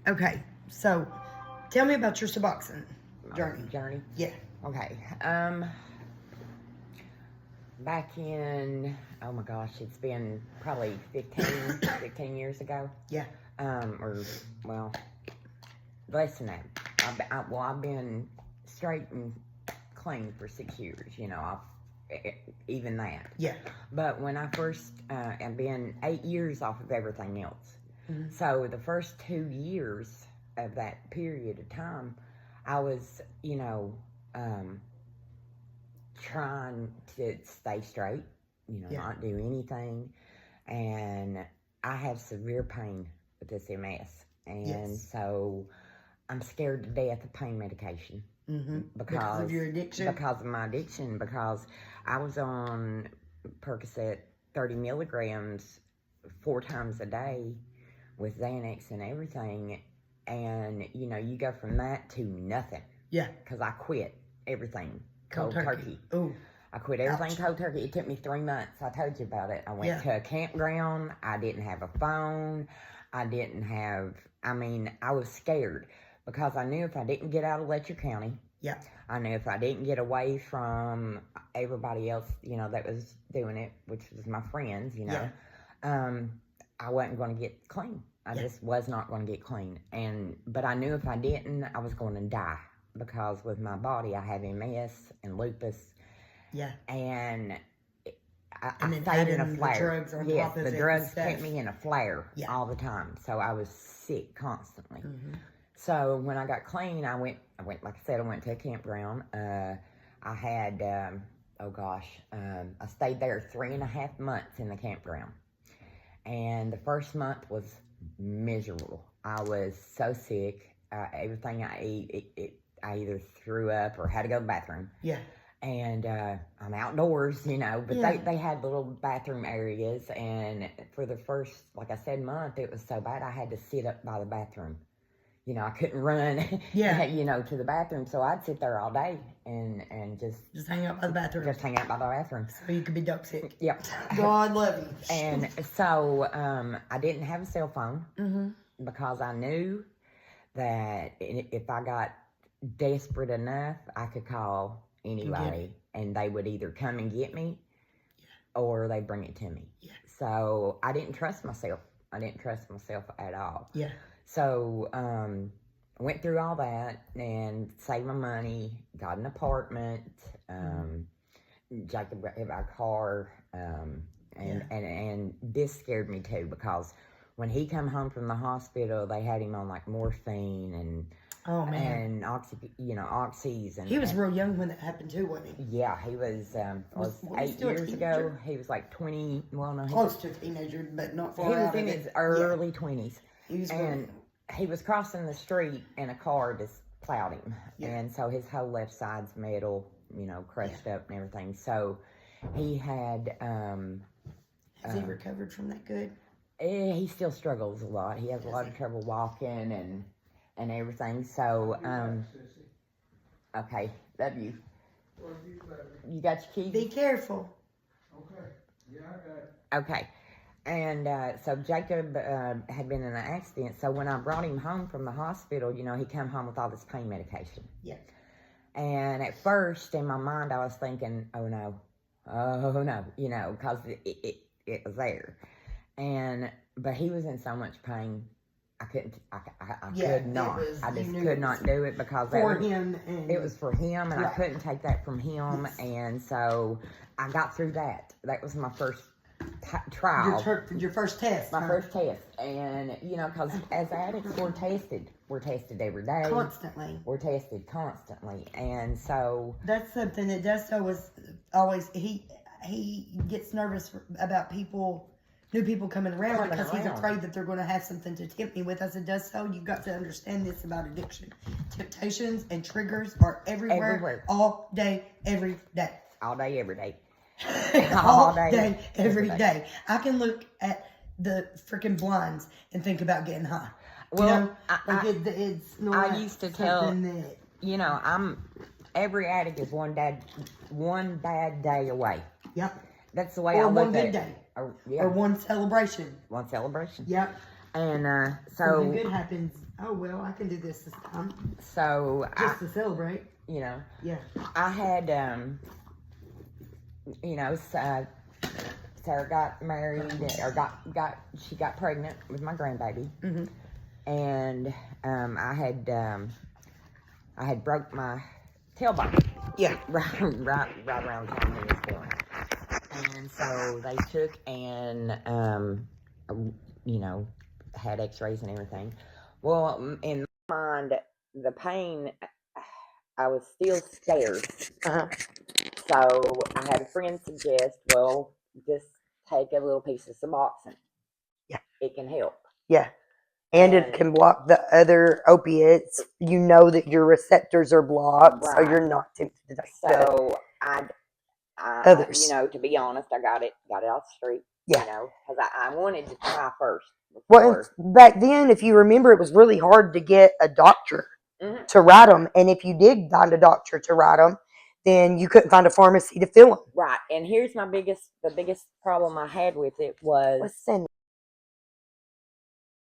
Okay, so tell me about your Suboxone journey. Yeah. Okay. Back in, oh my gosh, it's been probably 15 years ago. Yeah. Or, well, less than that. I've been straight and clean for 6 years, even that. Yeah. But when I first, I've been 8 years off of everything else. Mm-hmm. So the first 2 years of that period of time, I was, trying to stay straight, not do anything. And I have severe pain with this MS. And so I'm scared to death of pain medication. Mm-hmm. Because of your addiction? Because of my addiction. Because I was on Percocet 30 milligrams 4 times a day with Xanax and everything. And, you go from that to nothing. Yeah. Because I quit everything. Cold turkey. Ooh. I quit everything cold turkey. It took me 3 months. I told you about it. I went to a campground. I didn't have a phone. I was scared because I knew if I didn't get out of Letcher County, I knew if I didn't get away from everybody else, that was doing it, which was my friends, I wasn't going to get clean. I just was not going to get clean. But I knew if I didn't, I was going to die because with my body, I have MS and lupus. Yeah. And I then stayed in a flare. The drugs on top of the it drugs kept me in a flare all the time. So I was sick constantly. Mm-hmm. So when I got clean, I went, like I said, I went to a campground. I had, I stayed there 3.5 months in the campground. And the first month was miserable. I was so sick. Everything I ate, I either threw up or had to go to the bathroom. Yeah. And I'm outdoors, but they had little bathroom areas. And for the first, like I said, month, it was so bad I had to sit up by the bathroom. I couldn't run, to the bathroom. So I'd sit there all day and just hang out by the bathroom. Just hang out by the bathroom. So you could be dope sick. Yep. God love you. And so I didn't have a cell phone because I knew that if I got desperate enough, I could call anybody and they would either come and get me or they'd bring it to me. Yeah. So I didn't trust myself. I didn't trust myself at all. Yeah. So I went through all that and saved my money, got an apartment, Jacob had a car, and this scared me too because when he come home from the hospital, they had him on like morphine and oxys. And he was real young when that happened too, wasn't he? Yeah, he was 8 years ago. He was like 20. Well, no, close to a teenager, but not far. He was in his early 20s. And he was crossing the street and a car just plowed him. Yeah. And so his whole left side's metal, crushed up and everything. So he had... Has he recovered from that good? He still struggles a lot. He has a lot of trouble walking and everything. So, okay, love you. You got your keys? Be careful. Okay. Yeah, I got it. Okay. And so Jacob had been in an accident. So when I brought him home from the hospital, he came home with all this pain medication. Yeah. And at first, in my mind, I was thinking, oh no, because it was there. But he was in so much pain, I couldn't, I could not. I just could not do it because it was for him, and I couldn't take that from him. And so I got through that. That was my first trial. Your first test. My first test. And, because as addicts, we're tested. We're tested every day. Constantly. We're tested constantly. And so... That's something that Desto was always... He gets nervous about new people coming around because he's afraid that they're going to have something to tempt me with. I said, Desto, you've got to understand this about addiction. Temptations and triggers are everywhere. All day, every day. All day, every day. All day, every day. I can look at the freaking blinds and think about getting high. Well, it's not I used to tell, every addict is one bad day away. Yep. That's the way I look at it. Or one good day. Or one celebration. One celebration. Yep. And Something so, good happens. Oh well, I can do this time. so Just to celebrate. you know, Yeah. I had, you know, Sarah got married, or she got pregnant with my grandbaby, Mm-hmm. and I had broke my tailbone. Yeah. right around the time he was born, and so they took and you know, had X-rays and everything. Well, in my mind, the pain, I was still scared. Uh-huh. So I had a friend suggest, well, just take a little piece of Suboxone. Yeah. It can help. Yeah. And it can block the other opiates. You know that your receptors are blocked, so Right. you're not tempted to take So I others. you know, to be honest, I got it off the street. Yeah. You know, because I wanted to try first. Well, back then, if you remember, it was really hard to get a doctor Mhm. to write them. And if you did find a doctor to write them, then you couldn't find a pharmacy to fill them. Right. And here's the biggest problem I had with it was What's in